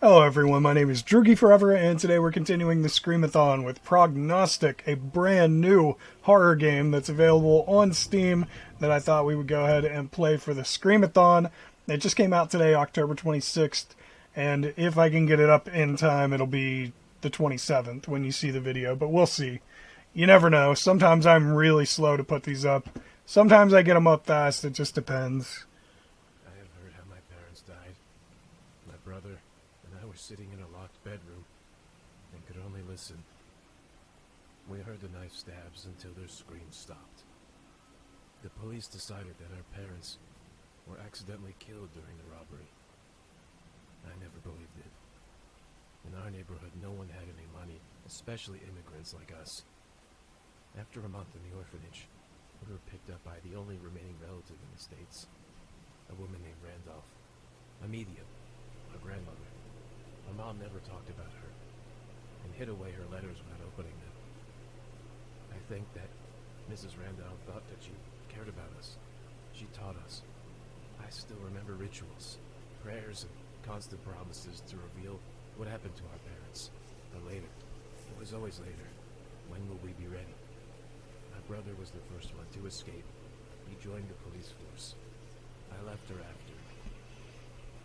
Hello everyone, my name is Droogie Forever, and today we're continuing the Screamathon with Prognostic, a brand new horror game that's available on Steam that I thought we would go ahead and play for the Screamathon. It just came out today, October 26th, and if I can get it up in time, it'll be the 27th when you see the video, but we'll see. You never know. Sometimes I'm really slow to put these up. Sometimes I get them up fast, it just depends. I have heard how my parents died. My brother and I were sitting in a locked bedroom and could only listen. We heard the knife stabs until their screams stopped. The police decided that our parents were accidentally killed during the robbery. I never believed it. In our neighborhood, no one had any money, especially immigrants like us. After a month in the orphanage, we were picked up by the only remaining relative in the States, a woman named Randolph, a medium, a grandmother. My mom never talked about her, and hid away her letters without opening them. I think that Mrs. Randolph thought that she cared about us. She taught us. I still remember rituals, prayers, and constant promises to reveal what happened to our parents. But later, it was always later. When will we be ready? My brother was the first one to escape. He joined the police force. I left her after.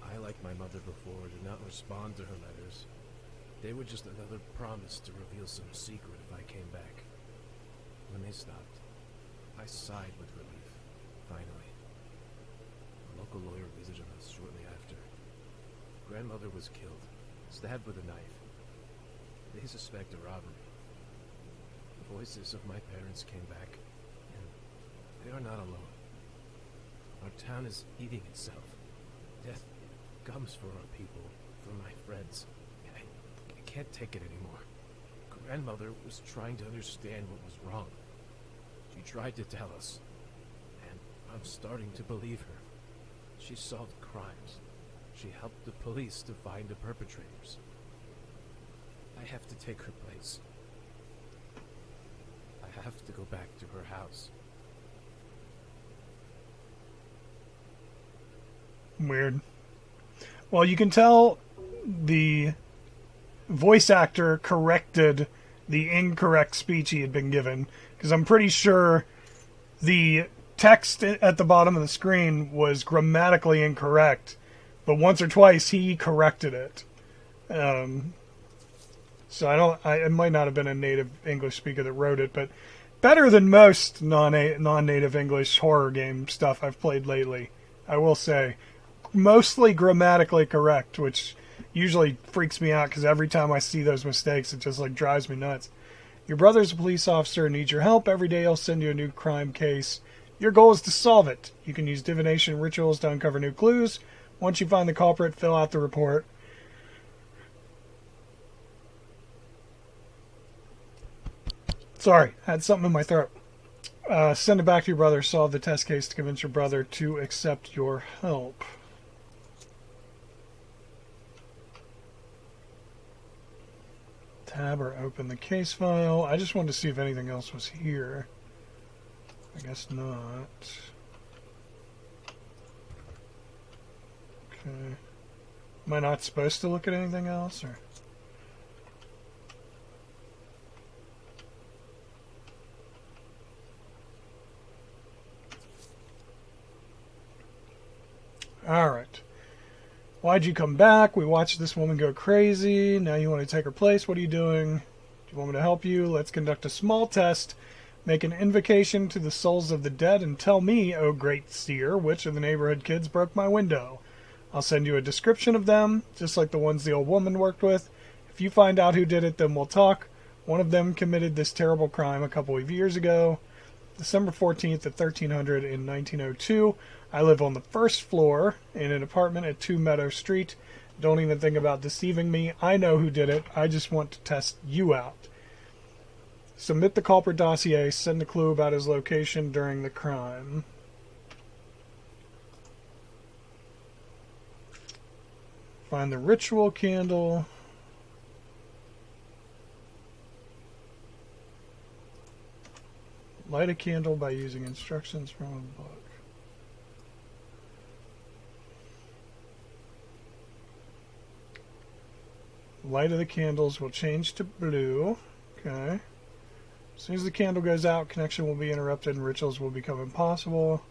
I, like my mother before, did not respond to her letters. They were just another promise to reveal some secret if I came back. When they stopped, I sighed with relief. Finally, a local lawyer visited us shortly after. Grandmother was killed, stabbed with a knife. They suspect a robbery. The voices of my parents came back, and they are not alone. Our town is eating itself. Death comes for our people, for my friends. I can't take it anymore. Grandmother was trying to understand what was wrong. She tried to tell us, and I'm starting to believe her. She solved crimes. She helped the police to find the perpetrators. I have to take her place. I have to go back to her house. Weird. Well, you can tell the voice actor corrected the incorrect speech he had been given, because I'm pretty sure the text at the bottom of the screen was grammatically incorrect, but once or twice he corrected it. So it might not have been a native English speaker that wrote it, but better than most non-native English horror game stuff I've played lately, I will say. Mostly grammatically correct, which usually freaks me out because every time I see those mistakes, it just drives me nuts. Your brother's a police officer and needs your help. Every day he'll send you a new crime case. Your goal is to solve it. You can use divination rituals to uncover new clues. Once you find the culprit, fill out the report. Sorry, I had something in my throat. Send it back to your brother. Solve the test case to convince your brother to accept your help. Tab or open the case file. I just wanted to see if anything else was here. I guess not. Okay. Am I not supposed to look at anything else, or? Alright. Why'd you come back? We watched this woman go crazy. Now you want to take her place. What are you doing? Do you want me to help you? Let's conduct a small test. Make an invocation to the souls of the dead and tell me, O great seer, which of the neighborhood kids broke my window. I'll send you a description of them, just like the ones the old woman worked with. If you find out who did it, then we'll talk. One of them committed this terrible crime a couple of years ago. December 14th at 1300 in 1902. I live on the first floor in an apartment at 2 Meadow Street. Don't even think about deceiving me. I know who did it. I just want to test you out. Submit the culprit dossier. Send a clue about his location during the crime. Find the ritual candle. Light a candle by using instructions from a book. Light of the candles will change to blue. Okay. As soon as the candle goes out, connection will be interrupted and rituals will become impossible.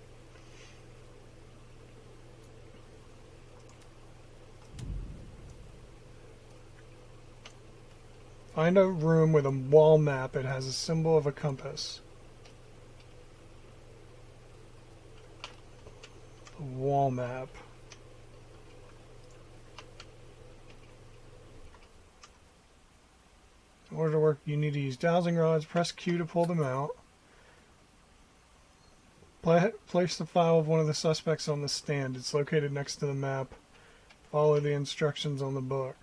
Find a room with a wall map. It has a symbol of a compass. A wall map. In order to work, you need to use dowsing rods. Press Q to pull them out. Place the file of one of the suspects on the stand. It's located next to the map. Follow the instructions on the book.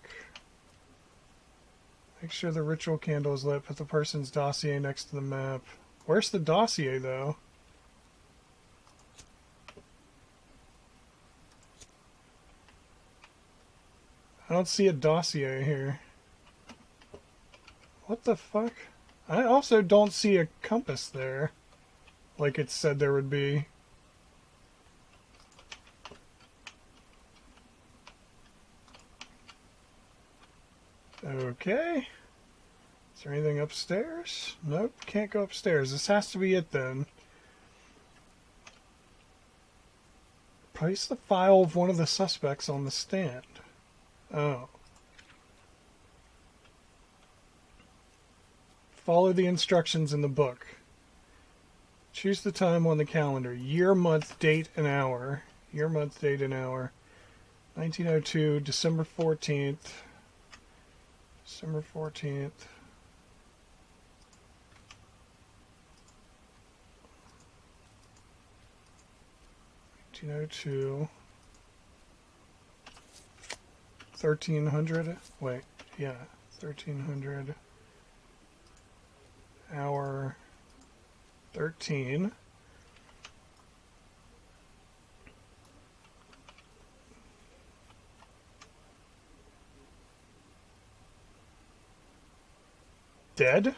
Make sure the ritual candle is lit. Put the person's dossier next to the map. Where's the dossier, though? I don't see a dossier here. What the fuck? I also don't see a compass there, like it said there would be. Okay. Is there anything upstairs? Nope, can't go upstairs. This has to be it then. Place the file of one of the suspects on the stand. Oh. Follow the instructions in the book. Choose the time on the calendar. Year, month, date, and hour. Year, month, date, and hour. 1902, December 14th. December 14th. $1902. 1300. Wait, yeah, 1300. Hour 13. Dead?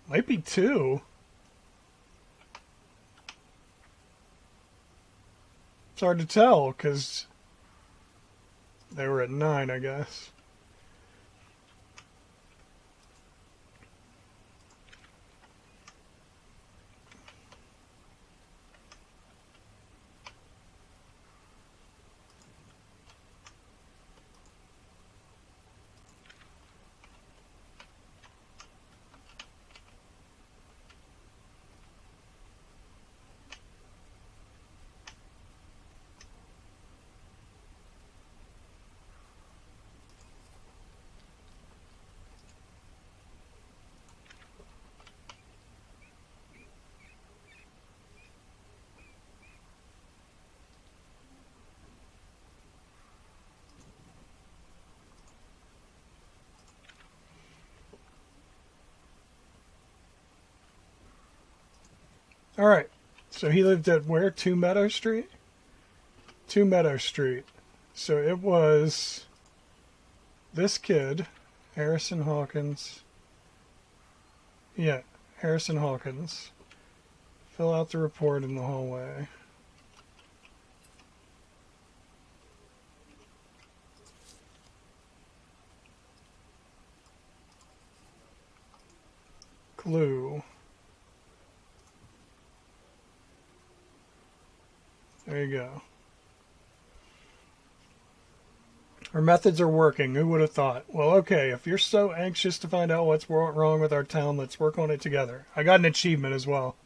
Might be 2. It's hard to tell because they were at 9, I guess. All right. So he lived at where? 2 Meadow Street? 2 Meadow Street. So it was this kid, Harrison Hawkins. Yeah, Harrison Hawkins. Fill out the report in the hallway. Clue. There you go. Our methods are working. Who would have thought? Well, okay, if you're so anxious to find out what's wrong with our town, let's work on it together. I got an achievement as well.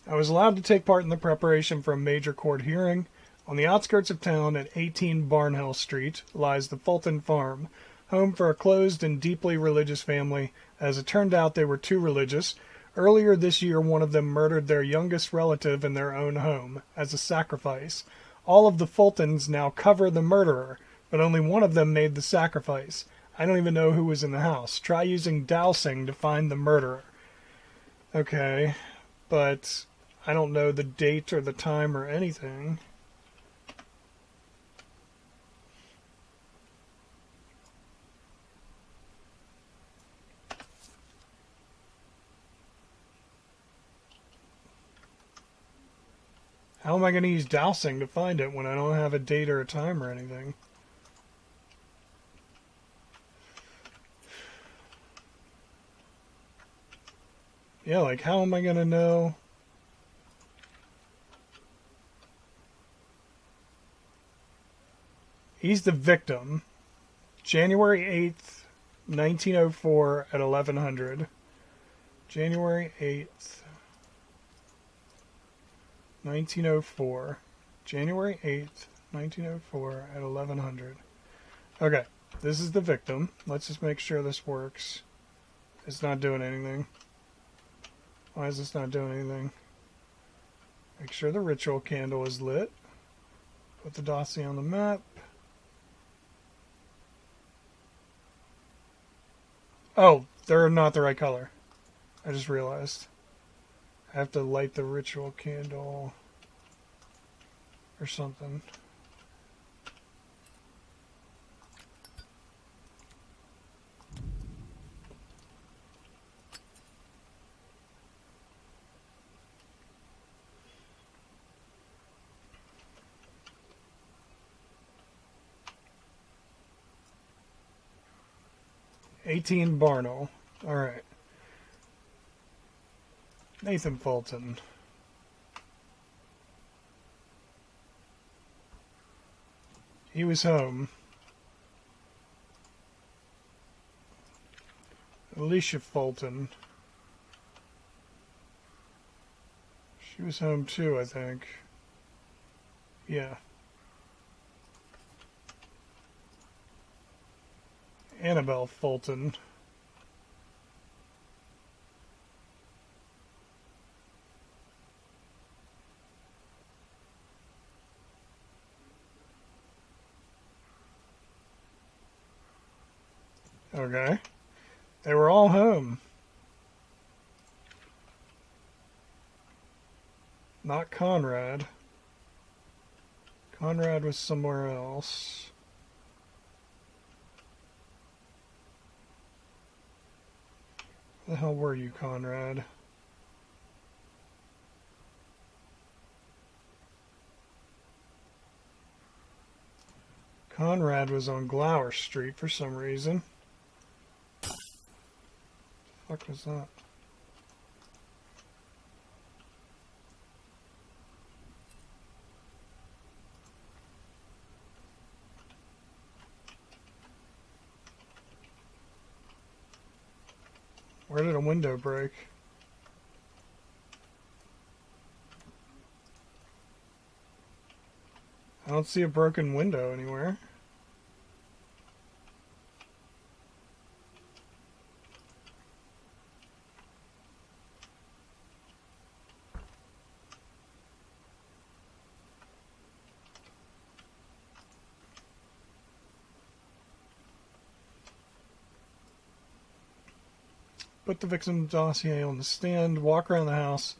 I was allowed to take part in the preparation for a major court hearing. On the outskirts of town at 18 Barnhill Street lies the Fulton farm, home for a closed and deeply religious family. As it turned out, they were too religious. Earlier this year, one of them murdered their youngest relative in their own home as a sacrifice. All of the Fultons now cover the murderer, but only one of them made the sacrifice. I don't even know who was in the house. Try using dowsing to find the murderer. Okay, but I don't know the date or the time or anything. How am I going to use dowsing to find it when I don't have a date or a time or anything? Yeah, like how am I going to know? He's the victim. January 8th, 1904 at 1100. January 8th, 1904. January 8th, 1904 at 1100. Okay, this is the victim. Let's just make sure this works. It's not doing anything. Why is this not doing anything? Make sure the ritual candle is lit. Put the dossier on the map. Oh, they're not the right color. I just realized. I have to light the ritual candle or something. '18 Barnell. All right. Nathan Fulton. He was home. Alicia Fulton. She was home too, I think. Yeah. Annabelle Fulton. Okay. They were all home. Not Conrad. Conrad was somewhere else. Where the hell were you, Conrad? Conrad was on Glower Street for some reason. What the fuck was that? Where did a window break? I don't see a broken window anywhere. Put the victim's dossier on the stand, walk around the house.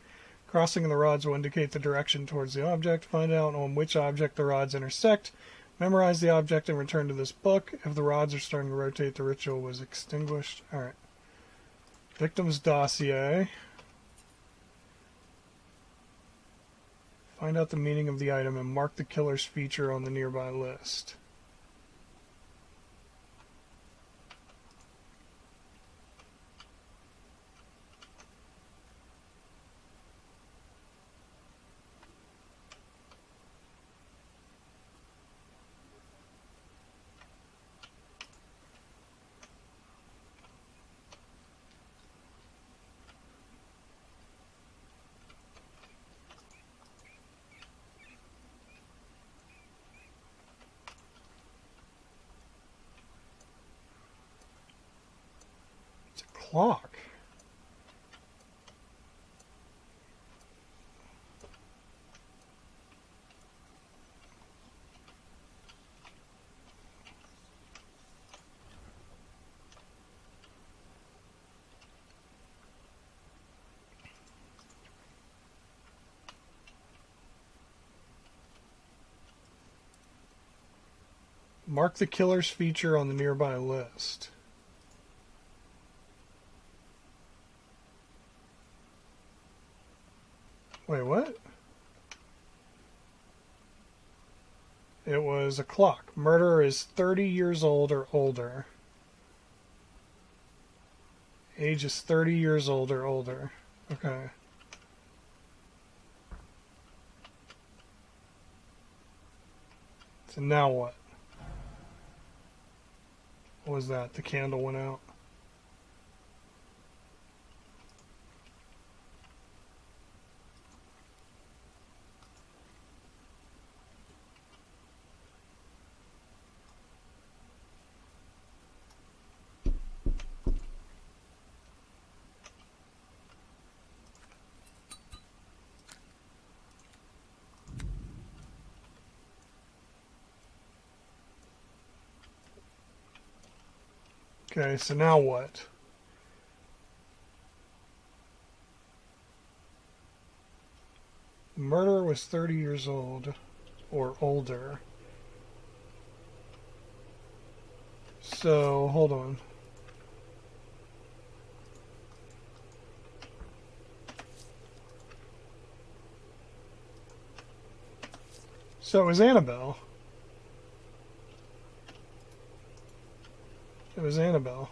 Crossing the rods will indicate the direction towards the object. Find out on which object the rods intersect. Memorize the object and return to this book. If the rods are starting to rotate, the ritual was extinguished. Alright. Victim's dossier. Find out the meaning of the item and mark the killer's feature on the nearby list. Clock. Mark the killer's feature on the nearby list. Wait, what? It was a clock. Murderer is 30 years old or older. Age is 30 years old or older. Okay. So now what? What was that? The candle went out. Okay, so now what? The murderer was 30 years old or older. So, hold on. So it was Annabelle. It was Annabelle.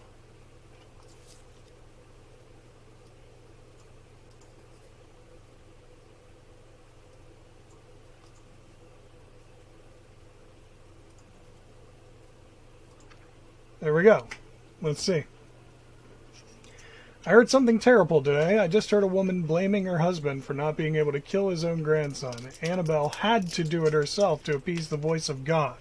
There we go. Let's see. I heard something terrible today. I just heard a woman blaming her husband for not being able to kill his own grandson. Annabelle had to do it herself to appease the voice of God.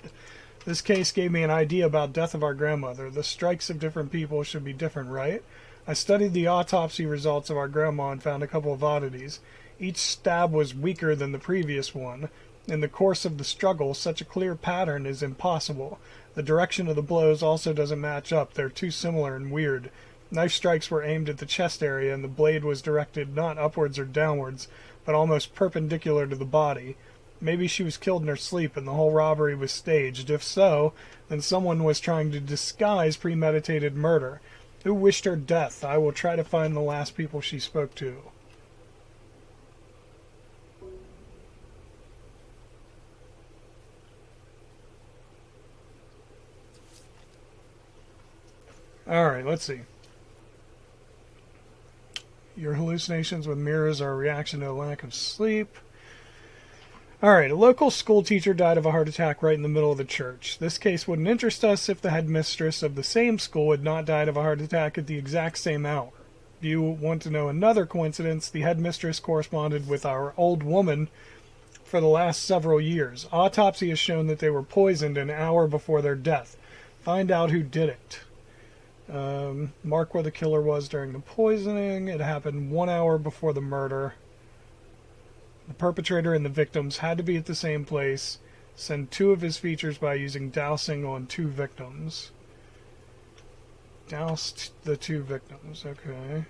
This case gave me an idea about death of our grandmother. The strikes of different people should be different, right? I studied the autopsy results of our grandma and found a couple of oddities. Each stab was weaker than the previous one. In the course of the struggle, such a clear pattern is impossible. The direction of the blows also doesn't match up. They're too similar and weird. Knife strikes were aimed at the chest area, and the blade was directed not upwards or downwards, but almost perpendicular to the body. Maybe she was killed in her sleep and the whole robbery was staged. If so, then someone was trying to disguise premeditated murder. Who wished her death? I will try to find the last people she spoke to. Alright, let's see. Your hallucinations with mirrors are a reaction to a lack of sleep. Alright, a local school teacher died of a heart attack right in the middle of the church. This case wouldn't interest us if the headmistress of the same school had not died of a heart attack at the exact same hour. Do you want to know another coincidence? The headmistress corresponded with our old woman for the last several years. Autopsy has shown that they were poisoned an hour before their death. Find out who did it. Mark where the killer was during the poisoning. It happened 1 hour before the murder. The perpetrator and the victims had to be at the same place. Send 2 of his features by using dousing on 2 victims. Doused the 2 victims, okay.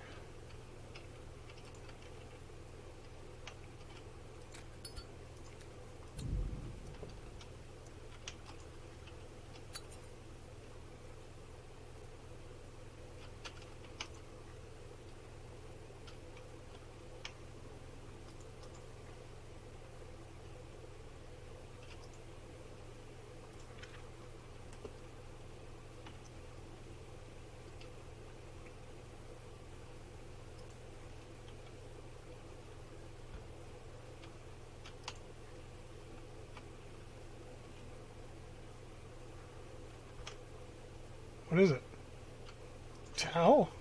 What is it? Towel?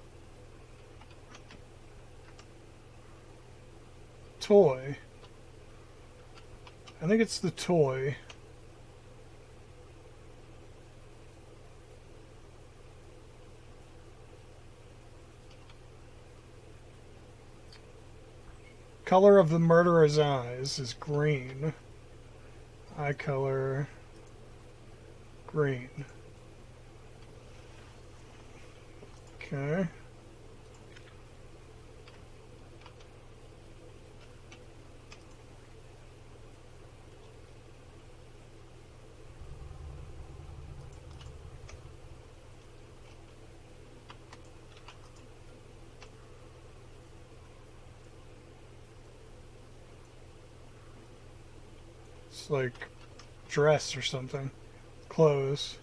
Toy. I think it's the toy. Color of the murderer's eyes is green. Eye color green. Okay. looks like dress or something. Clothes.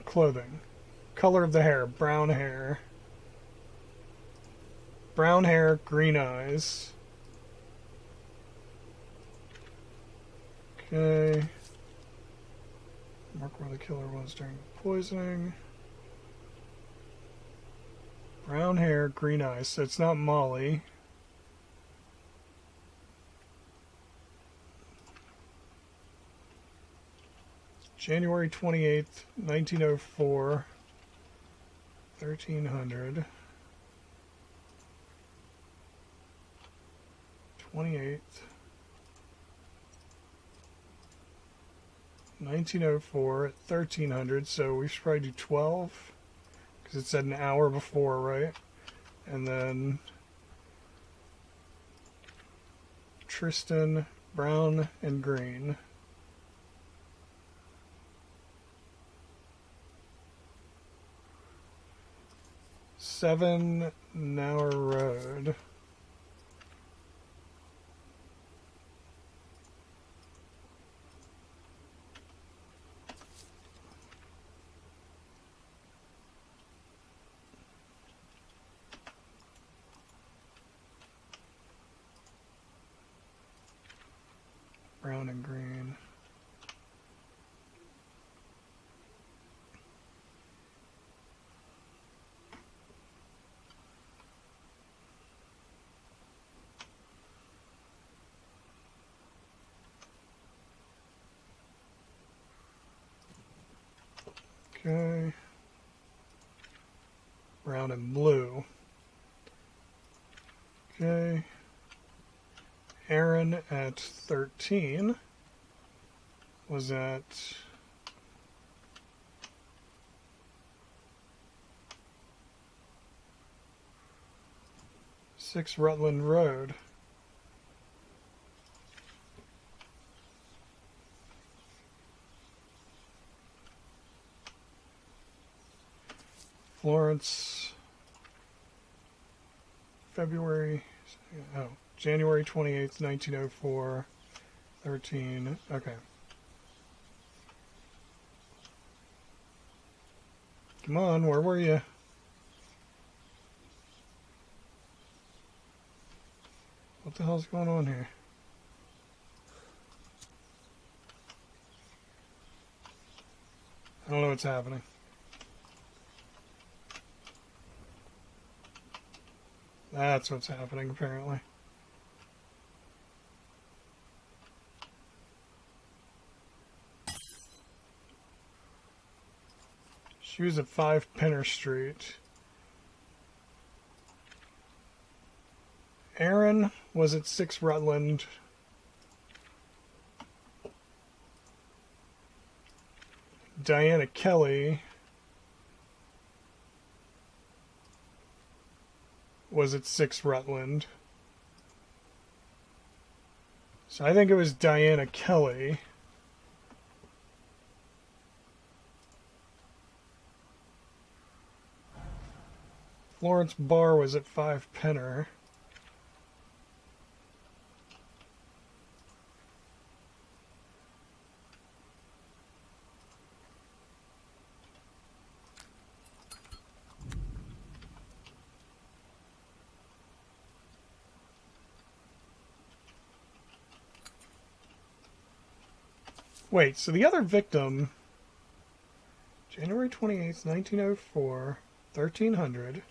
Clothing. Color of the hair, brown hair. Brown hair, green eyes. Okay. Mark where the killer was during poisoning. Brown hair, green eyes. So it's not Molly. January 28th, 1904. 1300. 28th. 1904 at 1300, so we should probably do 12 because it said an hour before, right? And then Tristan, brown and green. Seven Nower Road. Brown and green. Okay. Brown and blue. Okay. Aaron at 13 was at Six Rutland Road. Florence, January 28th, 1904, 13, okay. Come on, where were you? What the hell's going on here? I don't know what's happening. That's what's happening, apparently. She was at 5 Penner Street. Aaron was at 6 Rutland. Diana Kelly was at 6 Rutland. So I think it was Diana Kelly. Florence Barr was at 5 Penner. Wait, so the other victim, January 28th, 1904, 1300.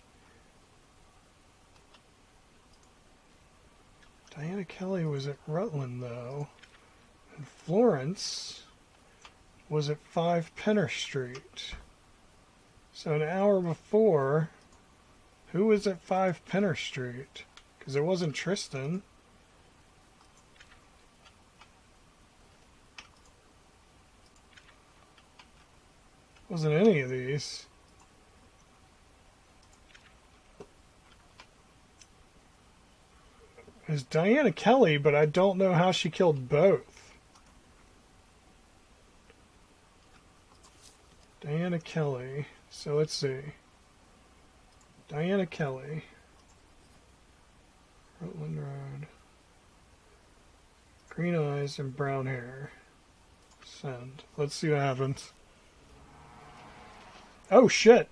Diana Kelly was at Rutland, though. And Florence was at 5 Penner Street. So an hour before, who was at 5 Penner Street? Because it wasn't Tristan. Wasn't any of these. It was Diana Kelly, but I don't know how she killed both. Diana Kelly. So let's see. Diana Kelly. Rutland Road. Green eyes and brown hair. Send. Let's see what happens. Oh, shit.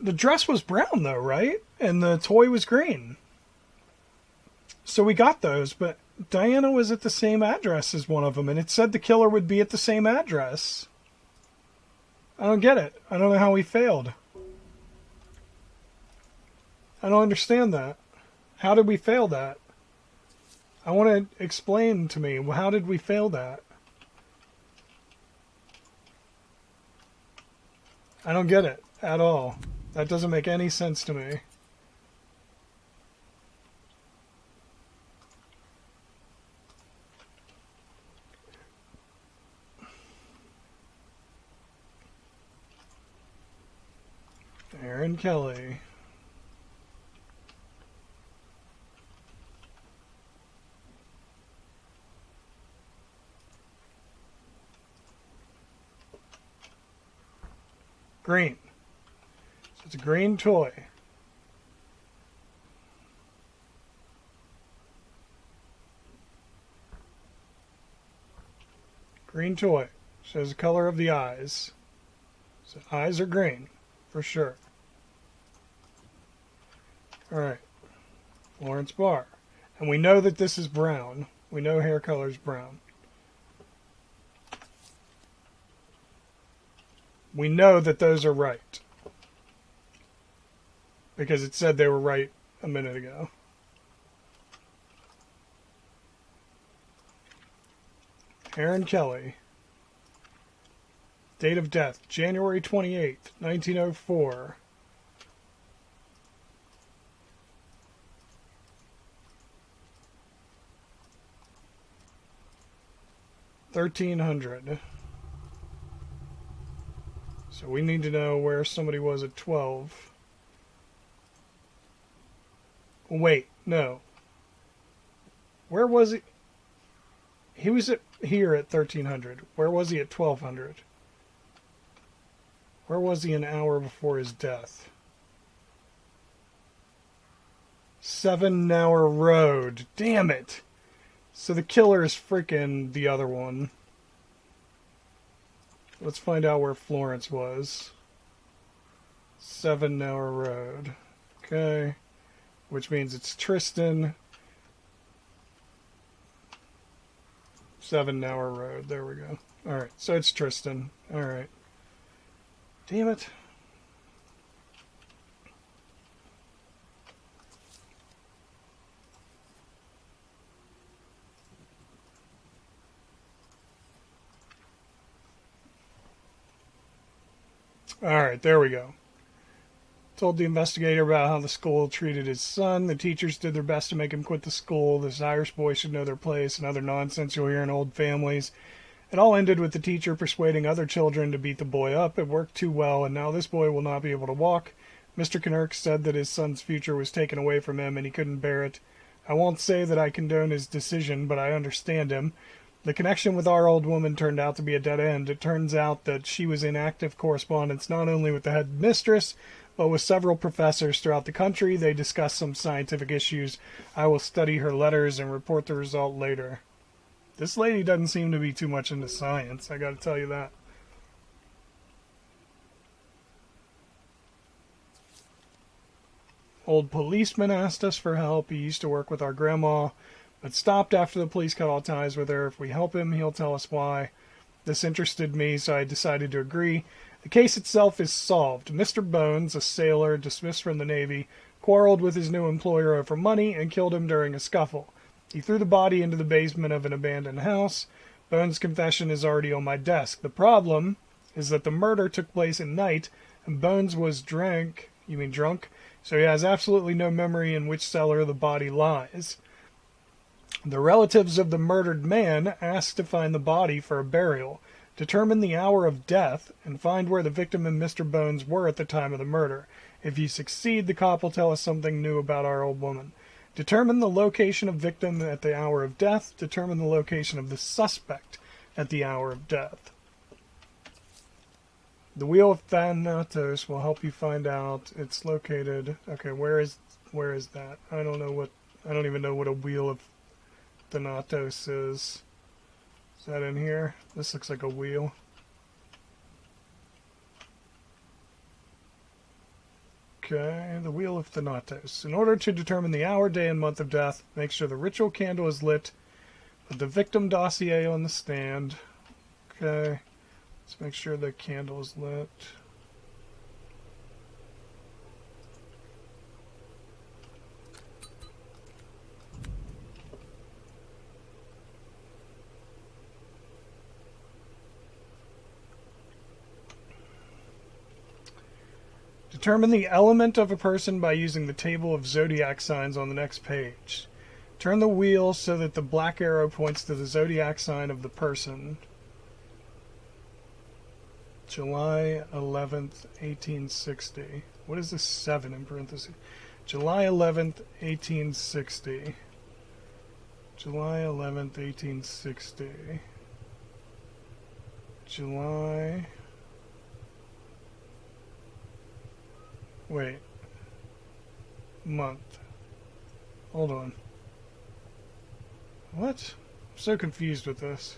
The dress was brown, though, right? And the toy was green. So we got those, but Diana was at the same address as one of them, and it said the killer would be at the same address. I don't get it. I don't know how we failed. I don't understand that. How did we fail that? I want to explain to me, how did we fail that? I don't get it at all. That doesn't make any sense to me. Aaron Kelly. Green. So it's a green toy. Green toy. Shows the color of the eyes. So eyes are green, for sure. Alright. Florence Barr. And we know that this is brown. We know hair color is brown. We know that those are right. Because it said they were right a minute ago. Aaron Kelly. Date of death, January 28th, 1904. $1,300. So we need to know where somebody was at 12. Wait, no. Where was he? He was here at 1300. Where was he at 1200? Where was he an hour before his death? 7 Hour Road. Damn it. So the killer is freaking the other one. Let's find out where Florence was. 7 Hour Road. Okay. Which means it's Tristan. 7 Hour Road. There we go. Alright, so it's Tristan. Alright. Damn it. Alright, there we go. Told the investigator about how the school treated his son. The teachers did their best to make him quit the school. This Irish boy should know their place, and other nonsense you'll hear in old families. It all ended with the teacher persuading other children to beat the boy up. It worked too well, and now this boy will not be able to walk. Mr. Knirk said that his son's future was taken away from him, and he couldn't bear it. I won't say that I condone his decision, but I understand him. The connection with our old woman turned out to be a dead end. It turns out that she was in active correspondence not only with the head mistress, but with several professors throughout the country. They discussed some scientific issues. I will study her letters and report the result later. This lady doesn't seem to be too much into science, I gotta tell you that. Old policeman asked us for help. He used to work with our grandma, but stopped after the police cut all ties with her. If we help him, he'll tell us why. This interested me, so I decided to agree. The case itself is solved. Mr. Bones, a sailor dismissed from the Navy, quarreled with his new employer over money and killed him during a scuffle. He threw the body into the basement of an abandoned house. Bones' confession is already on my desk. The problem is that the murder took place at night, and Bones was drunk, so he has absolutely no memory in which cellar the body lies. The relatives of the murdered man asked to find the body for a burial, determine the hour of death, and find where the victim and Mr. Bones were at the time of the murder. If you succeed, the cop will tell us something new about our old woman. Determine the location of victim at the hour of death. Determine the location of the suspect at the hour of death. The Wheel of Thanatos will help you find out it's located. Okay, where is that? I don't even know what a Wheel of Thanatos is. Is that in here? This looks like a wheel. Okay, the Wheel of Thanatos. In order to determine the hour, day, and month of death, make sure the ritual candle is lit. Put the victim dossier on the stand. Okay, let's make sure the candle is lit. Determine the element of a person by using the table of zodiac signs on the next page. Turn the wheel so that the black arrow points to the zodiac sign of the person. July 11th, 1860. What is this 7 in parentheses? July 11th, 1860. July 11th, 1860. July... Wait. Month. Hold on. What? I'm so confused with this.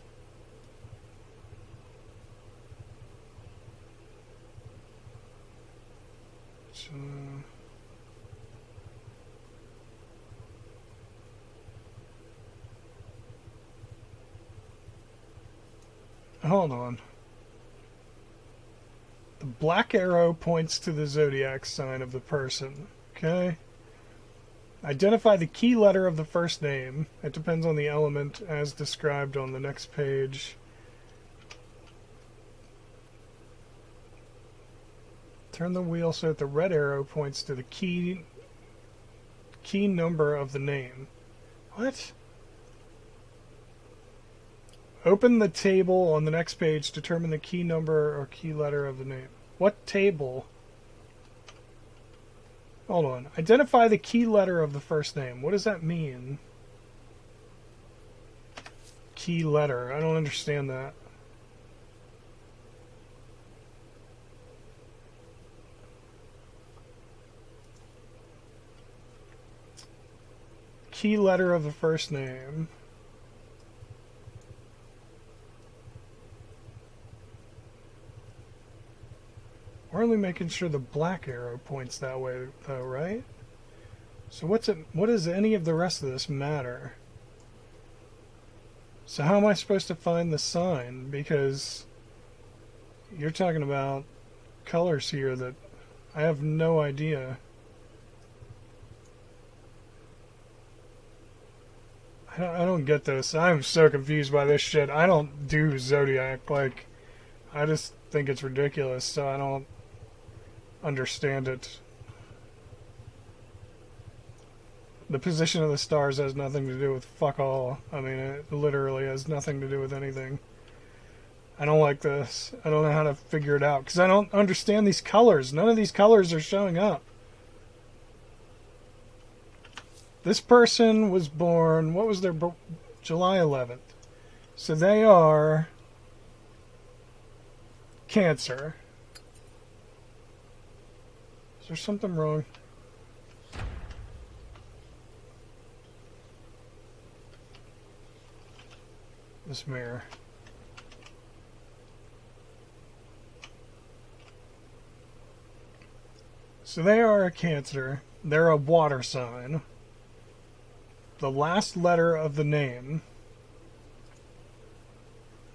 Hold on. The black arrow points to the zodiac sign of the person. Okay. Identify the key letter of the first name. It depends on the element as described on the next page. Turn the wheel so that the red arrow points to the key number of the name. What? Open the table on the next page. Determine the key number or key letter of the name. What table? Hold on. Identify the key letter of the first name. What does that mean? Key letter. I don't understand that. Key letter of the first name. We're only making sure the black arrow points that way, though, right? So what does any of the rest of this matter? So how am I supposed to find the sign? Because you're talking about colors here that I have no idea. I don't get this. I'm so confused by this shit. I don't do Zodiac. Like, I just think it's ridiculous, so I don't understand it. The position of the stars has nothing to do with fuck all. I mean, it literally has nothing to do with anything. I don't like this. I don't know how to figure it out because I don't understand these colors. None of these colors are showing up. This person was born, what was their July 11th. So they are Cancer. Is there something wrong? This mirror. So they are a Cancer. They're a water sign. The last letter of the name.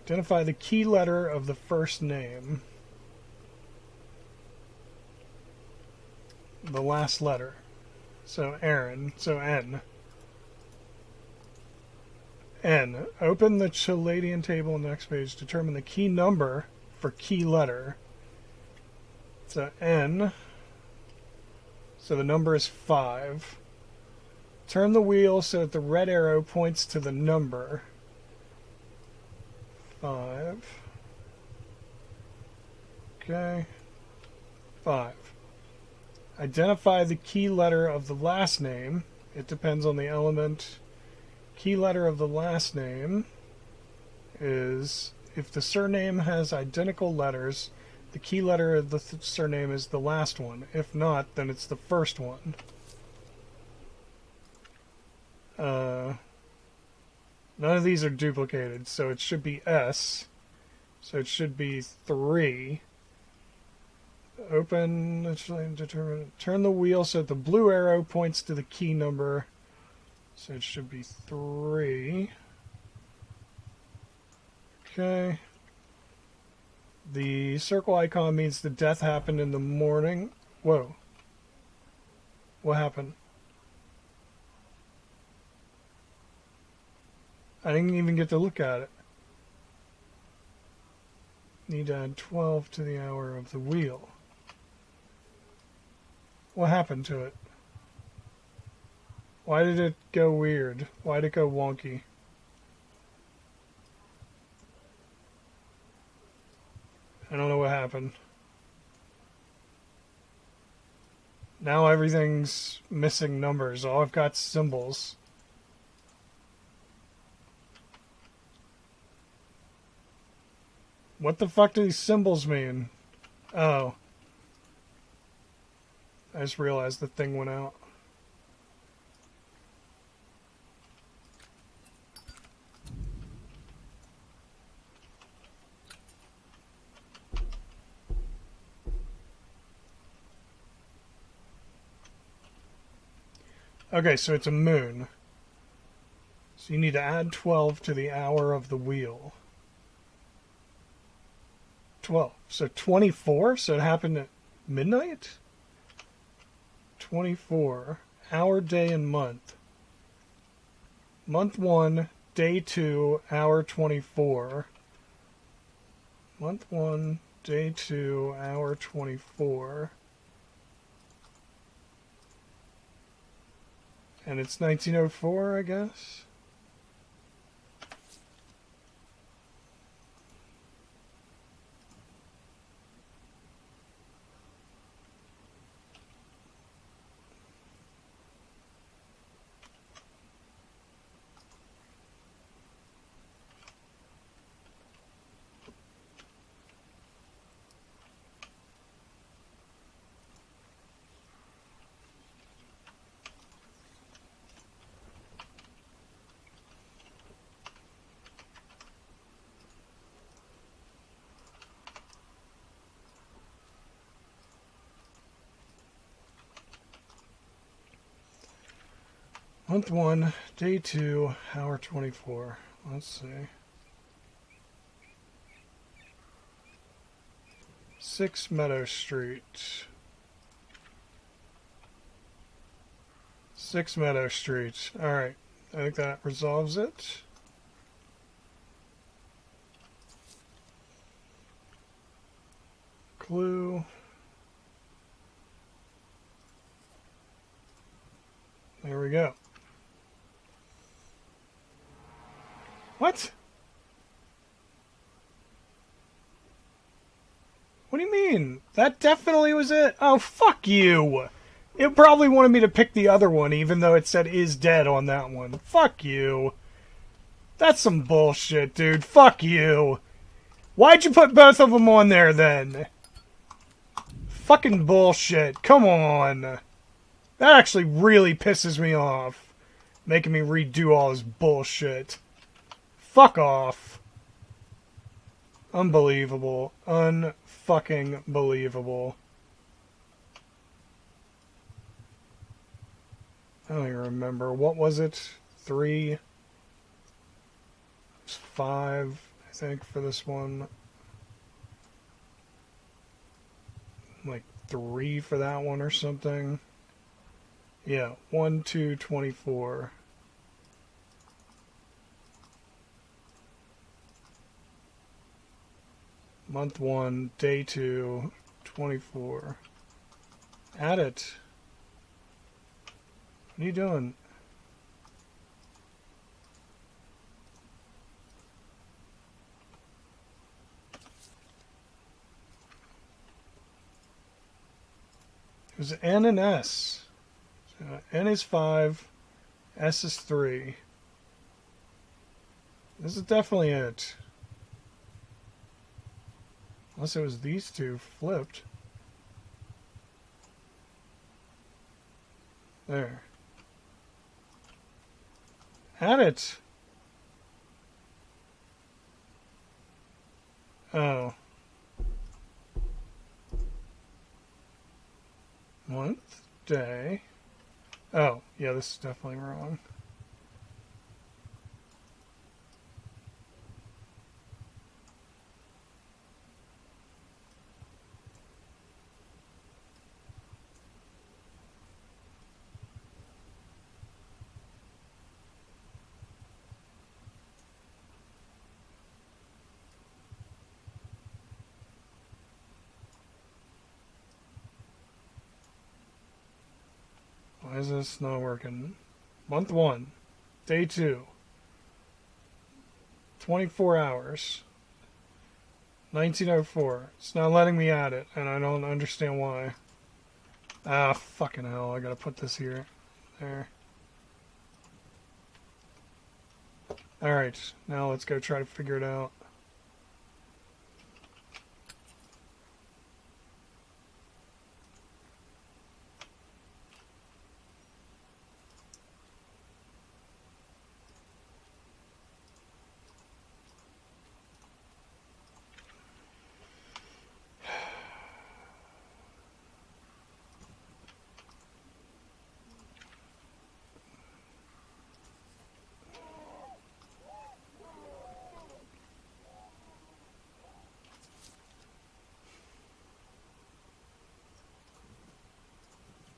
Identify the key letter of the first name. The last letter. So Aaron. So N. N. Open the Chaladian table on the next page. Determine the key number for key letter. So N. So the number is 5. Turn the wheel so that the red arrow points to the number. 5. Okay. 5. Identify the key letter of the last name. It depends on the element. Key letter of the last name is, if the surname has identical letters, the key letter of the surname is the last one. If not, then it's the first one. None of these are duplicated, so it should be S. So it should be 3. Open, determine, turn the wheel so that the blue arrow points to the key number. So it should be 3. Okay. The circle icon means the death happened in the morning. Whoa. What happened? I didn't even get to look at it. Need to add 12 to the hour of the wheel. What happened to it? Why did it go weird? Why did it go wonky? I don't know what happened. Now everything's missing numbers. All I've got symbols. What the fuck do these symbols mean? Oh. I just realized the thing went out. Okay, so it's a moon. So you need to add 12 to the hour of the wheel. 12. So 24? So it happened at midnight? 24. Hour, day, and month. Month 1, day 2, hour 24. Month 1, day 2, hour 24. And it's 1904, I guess? Month 1, day 2, hour 24. Let's see. 6 Meadow Street. 6 Meadow Street. Alright. I think that resolves it. Clue. There we go. What? What do you mean? That definitely was it? Oh, fuck you! It probably wanted me to pick the other one, even though it said is dead on that one. Fuck you. That's some bullshit, dude. Fuck you. Why'd you put both of them on there, then? Fucking bullshit. Come on. That actually really pisses me off. Making me redo all this bullshit. Fuck off. Unbelievable. Unfucking believable. I don't even remember. What was it? 3? It was 5, I think, for this one. Like 3 for that one or something. Yeah, 1, 2, 24. Month 1, day 2, 24. Add it. What are you doing? It was N and S. So N is 5, S is 3. This is definitely it. Unless it was these two flipped. There. Had it! Oh. Month, day. Oh, yeah, this is definitely wrong. Why is this not working? Month 1, day 2, 24 hours, 1904. It's not letting me add it, and I don't understand why. Ah, fucking hell, I gotta put this here. There. Alright, now let's go try to figure it out.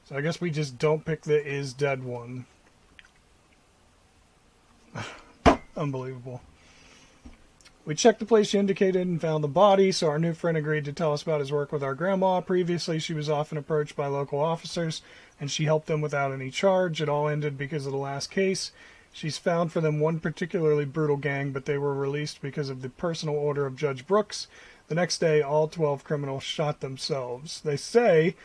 So I guess we just don't pick the is dead one. Unbelievable. We checked the place she indicated and found the body, so our new friend agreed to tell us about his work with our grandma. Previously, she was often approached by local officers, and she helped them without any charge. It all ended because of the last case. She's found for them one particularly brutal gang, but they were released because of the personal order of Judge Brooks. The next day, all 12 criminals shot themselves. They say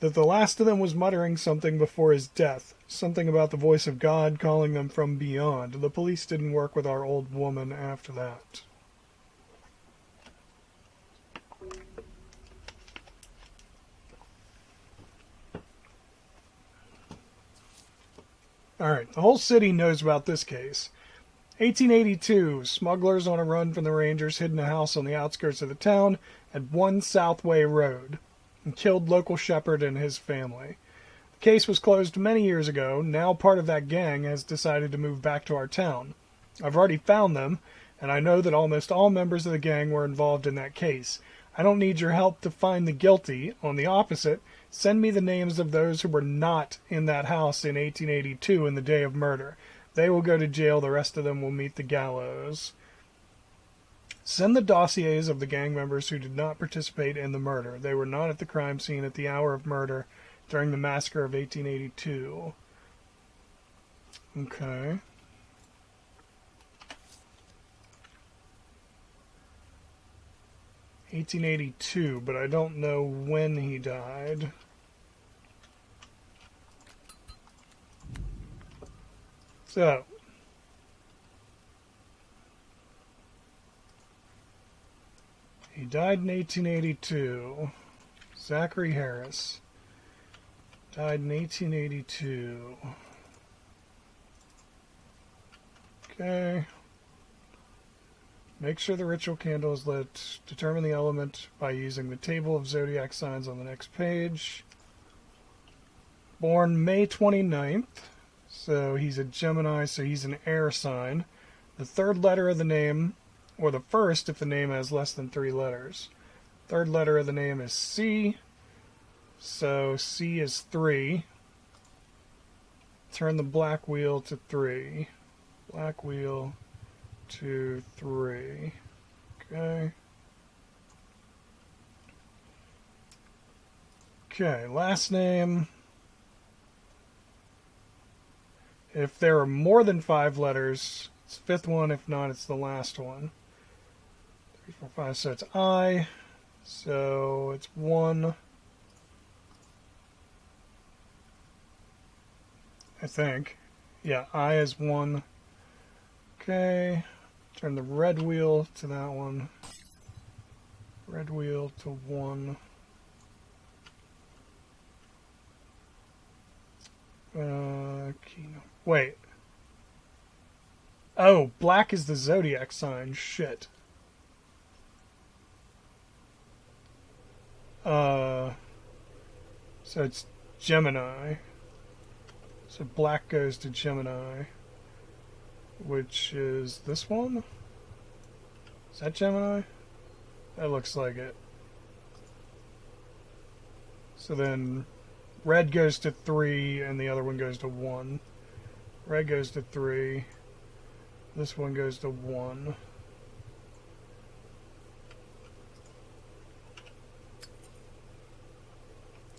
that the last of them was muttering something before his death, something about the voice of God calling them from beyond. The police didn't work with our old woman after that. Alright, the whole city knows about this case. 1882, smugglers on a run from the Rangers hid in a house on the outskirts of the town at 1 Southway Road and killed local shepherd and his family. The case was closed many years ago. Now part of that gang has decided to move back to our town. I've already found them, and I know that almost all members of the gang were involved in that case. I don't need your help to find the guilty. On the opposite, send me the names of those who were not in that house in 1882 in the day of murder. They will go to jail. The rest of them will meet the gallows. Send the dossiers of the gang members who did not participate in the murder. They were not at the crime scene at the hour of murder during the massacre of 1882. Okay. (1882), but I don't know when he died. So, he died in 1882. Zachary Harris died in 1882. Okay. Make sure the ritual candle is lit. Determine the element by using the table of zodiac signs on the next page. Born May 29th. So he's a Gemini, so he's an air sign. The third letter of the name, or the first if the name has less than 3 letters. Third letter of the name is C. So C is 3. Turn the black wheel to 3. Black wheel to 3. Okay. Okay, last name. If there are more than 5 letters, it's the 5th one. If not, it's the last one. 3, 4, 5. So it's I. So it's 1. I think. Yeah, I is 1. Okay. Turn the red wheel to that one. Red wheel to 1. Kino. Wait. Oh, black is the zodiac sign. Shit. So it's Gemini. So black goes to Gemini, which is this one? Is that Gemini? That looks like it. So then red goes to 3 and the other one goes to 1. Red goes to 3. This one goes to 1.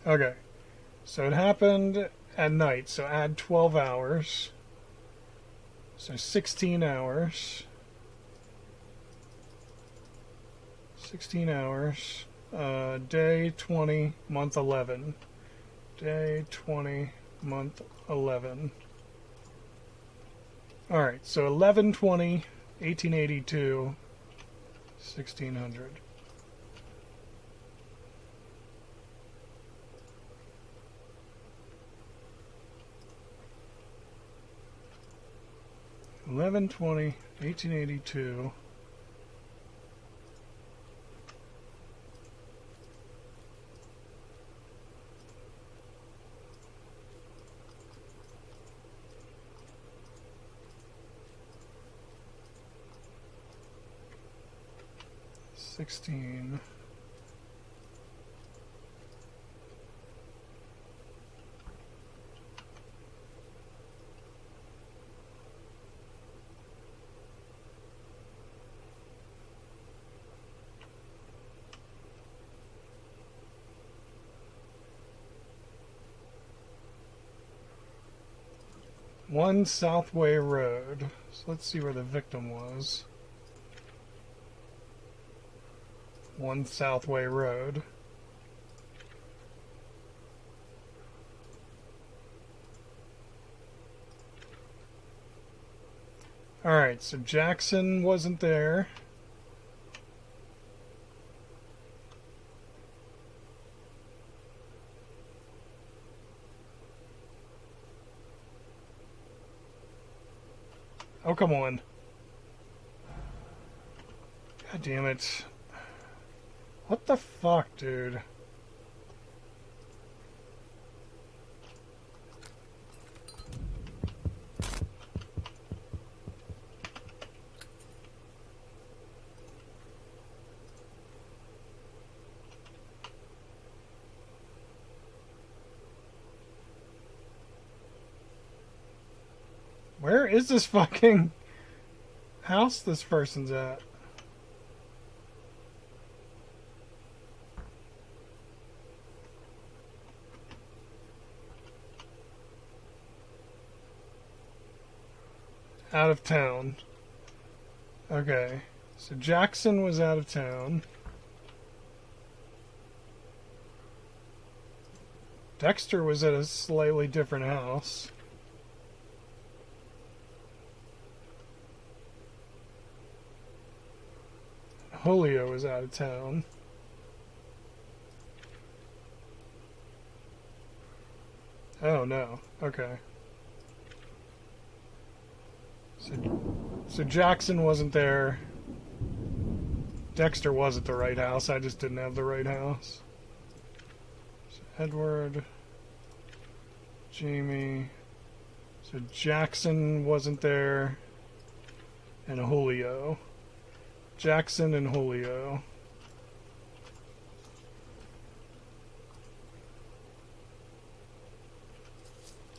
Okay. So it happened at night. So add 12 hours. So 16 hours. 16 hours. Day 20, month 11. Day 20, month 11. Alright, so 11/20, 1882, 1600. $11/20, 1882. $16. One Southway Road. So let's see where the victim was. 1 Southway Road. Alright, so Jackson wasn't there. Oh, come on. God damn it. What the fuck, dude? Where is this fucking house this person's at? Out of town. Okay. So Jackson was out of town. Dexter was at a slightly different house. Julio was out of town. Oh no. Okay. So Jackson wasn't there. Dexter was at the right house. I just didn't have the right house. So Edward. Jamie. So Jackson wasn't there. And Julio. Jackson and Julio.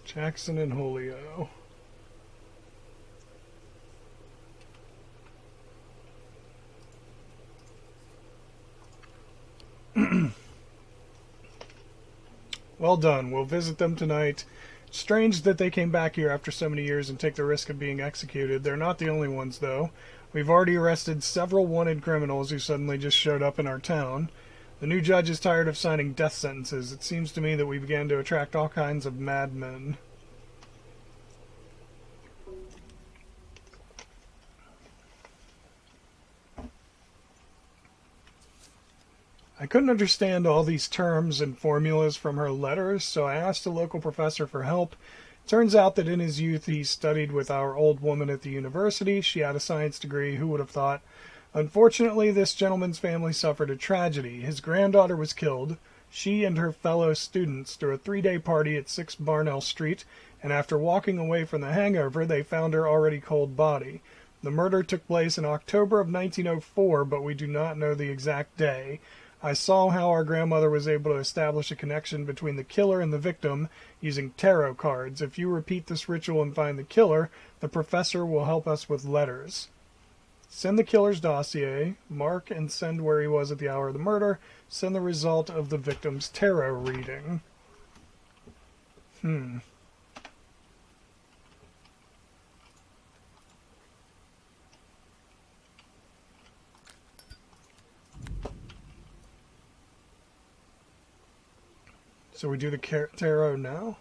Jackson and Julio. Well done. We'll visit them tonight. Strange that they came back here after so many years and take the risk of being executed. They're not the only ones, though. We've already arrested several wanted criminals who suddenly just showed up in our town. The new judge is tired of signing death sentences. It seems to me that we began to attract all kinds of madmen. I couldn't understand all these terms and formulas from her letters, so I asked a local professor for help. Turns out that in his youth he studied with our old woman at the university. She had a science degree. Who would have thought? Unfortunately, this gentleman's family suffered a tragedy. His granddaughter was killed. She and her fellow students threw a 3-day party at 6 Barnell Street, and after walking away from the hangover, they found her already cold body. The murder took place in October of 1904, but we do not know the exact day. I saw how our grandmother was able to establish a connection between the killer and the victim using tarot cards. If you repeat this ritual and find the killer, the professor will help us with letters. Send the killer's dossier, mark and send where he was at the hour of the murder, send the result of the victim's tarot reading. So we do the tarot now?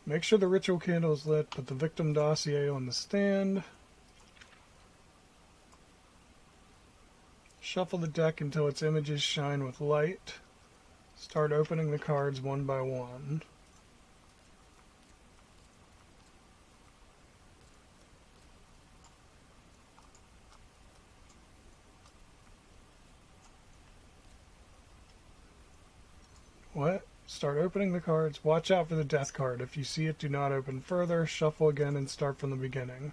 Make sure the ritual candle is lit. Put the victim dossier on the stand. Shuffle the deck until its images shine with light. Start opening the cards one by one. What? Start opening the cards. Watch out for the death card. If you see it, do not open further. Shuffle again and start from the beginning.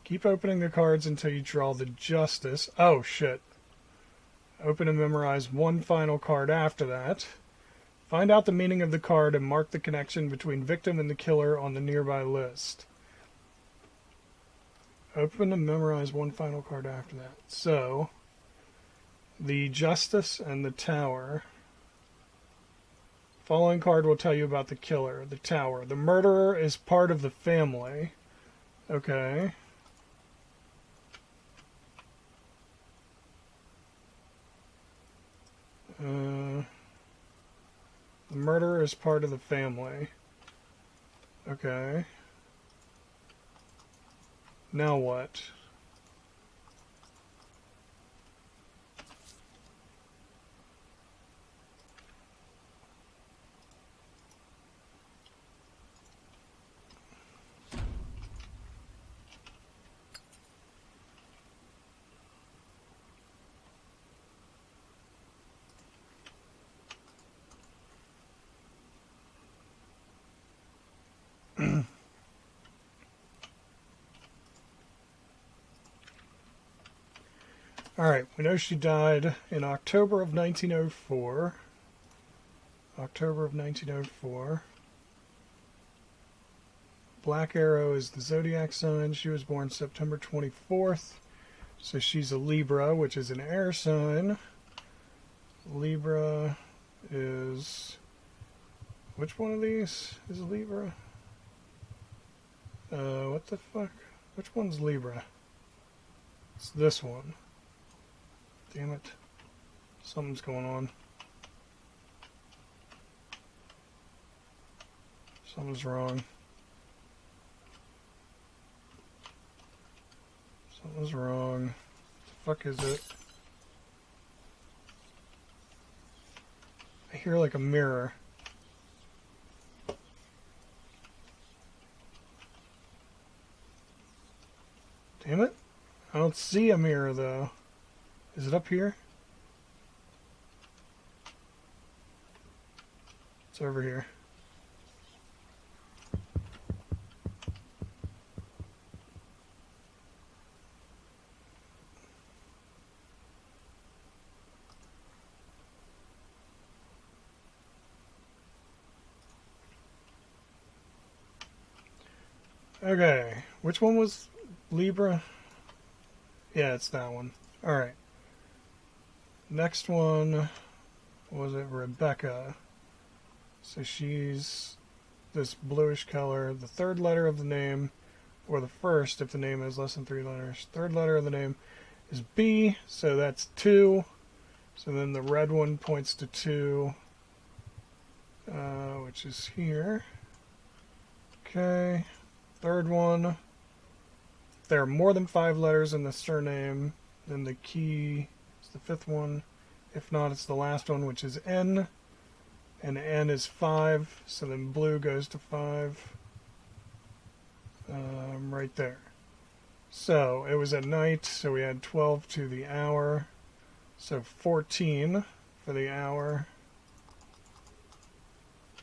Keep opening the cards until you draw the Justice. Oh, shit. Open and memorize one final card after that. Find out the meaning of the card and mark the connection between victim and the killer on the nearby list. Open and memorize one final card after that. So, the Justice and the Tower. Following card will tell you about the killer, the Tower. The murderer is part of the family. Okay. The murderer is part of the family. Okay. Now what? Alright, we know she died in October of 1904. October of 1904. Black Arrow is the zodiac sign. She was born September 24th. So she's a Libra, which is an air sign. Libra is... Which one of these is a Libra? What the fuck? Which one's Libra? It's this one. Damn it. Something's going on. Something's wrong. Something's wrong. What the fuck is it? I hear like a mirror. Damn it. I don't see a mirror though. Is it up here? It's over here. Okay, which one was Libra? Yeah, it's that one. Alright. Next one, was it Rebecca? So she's this bluish color. The third letter of the name, or the first if the name has less than 3 letters. Third letter of the name is B, so that's 2. So then the red one points to 2, which is here. Okay. Third one. There are more than 5 letters in the surname, then the key is the 5th one. If not, it's the last one, which is N. And N is 5, so then blue goes to 5. Right there. So it was at night, so we had 12 to the hour. So 14 for the hour.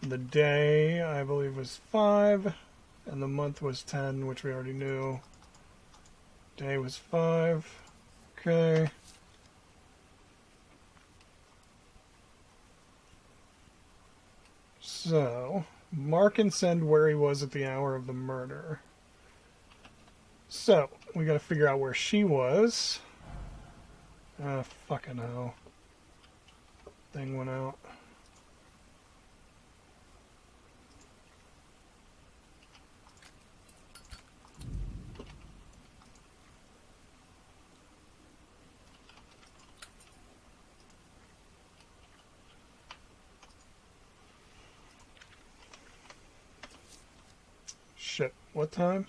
The day, I believe, was 5. And the month was 10, which we already knew. Day was 5. Okay. So, mark and send where he was at the hour of the murder. So, we gotta figure out where she was. Fucking hell. Thing went out. Shit, what time?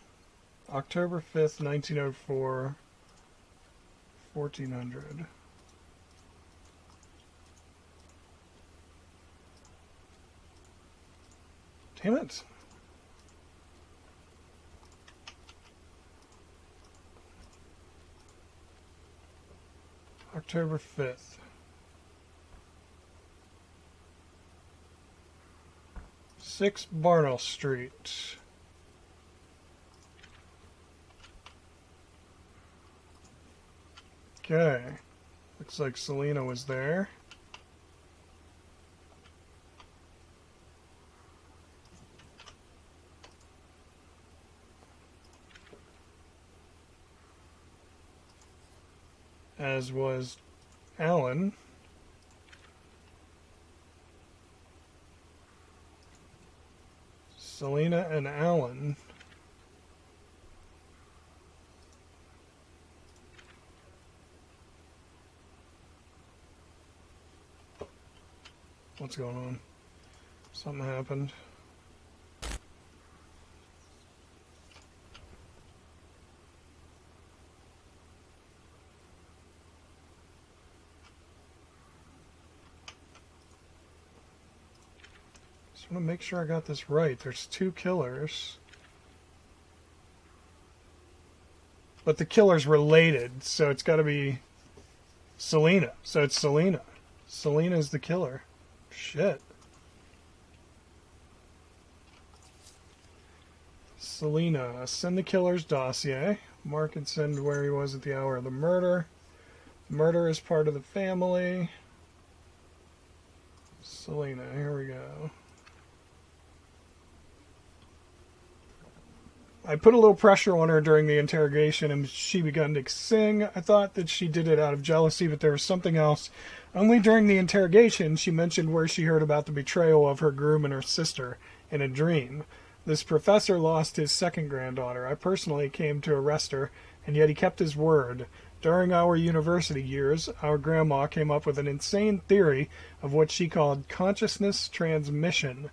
October 5th, 1904, 1400. Damn it. October 5th. 6 Barnell Street. Okay. Looks like Selena was there. As was Alan. Selena and Alan. What's going on? Something happened. Just want to make sure I got this right. There's 2 killers. But the killer's related, so it's got to be Selena. So it's Selena. Selena's the killer. Shit. Selena, send the killer's dossier. Mark and send where he was at the hour of the murder. Murder is part of the family. Selena, here we go. I put a little pressure on her during the interrogation and she began to sing. I thought that she did it out of jealousy, but there was something else. Only during the interrogation, she mentioned where she heard about the betrayal of her groom and her sister in a dream. This professor lost his second granddaughter. I personally came to arrest her, and yet he kept his word. During our university years, our grandma came up with an insane theory of what she called consciousness transmission.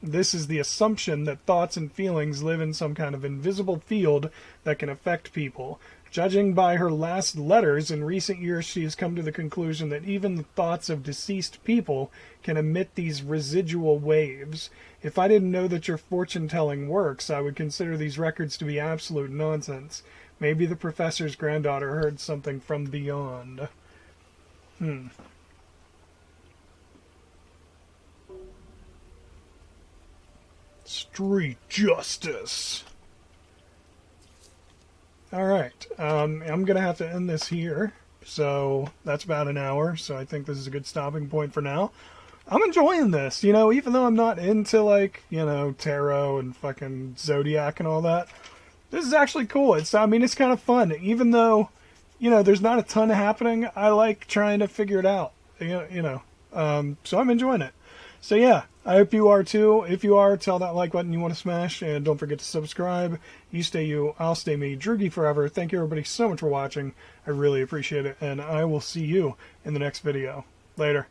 This is the assumption that thoughts and feelings live in some kind of invisible field that can affect people. Judging by her last letters, in recent years she has come to the conclusion that even the thoughts of deceased people can emit these residual waves. If I didn't know that your fortune-telling works, I would consider these records to be absolute nonsense. Maybe the professor's granddaughter heard something from beyond. Street justice. Alright, I'm going to have to end this here. So that's about an hour, so I think this is a good stopping point for now. I'm enjoying this, you know, even though I'm not into, like, you know, tarot and fucking zodiac and all that. This is actually cool. It's kind of fun. Even though, you know, there's not a ton happening, I like trying to figure it out, you know. So I'm enjoying it. So yeah, I hope you are too. If you are, tell that like button you want to smash, and don't forget to subscribe. You stay you, I'll stay me, Droogie forever. Thank you everybody so much for watching. I really appreciate it, and I will see you in the next video. Later.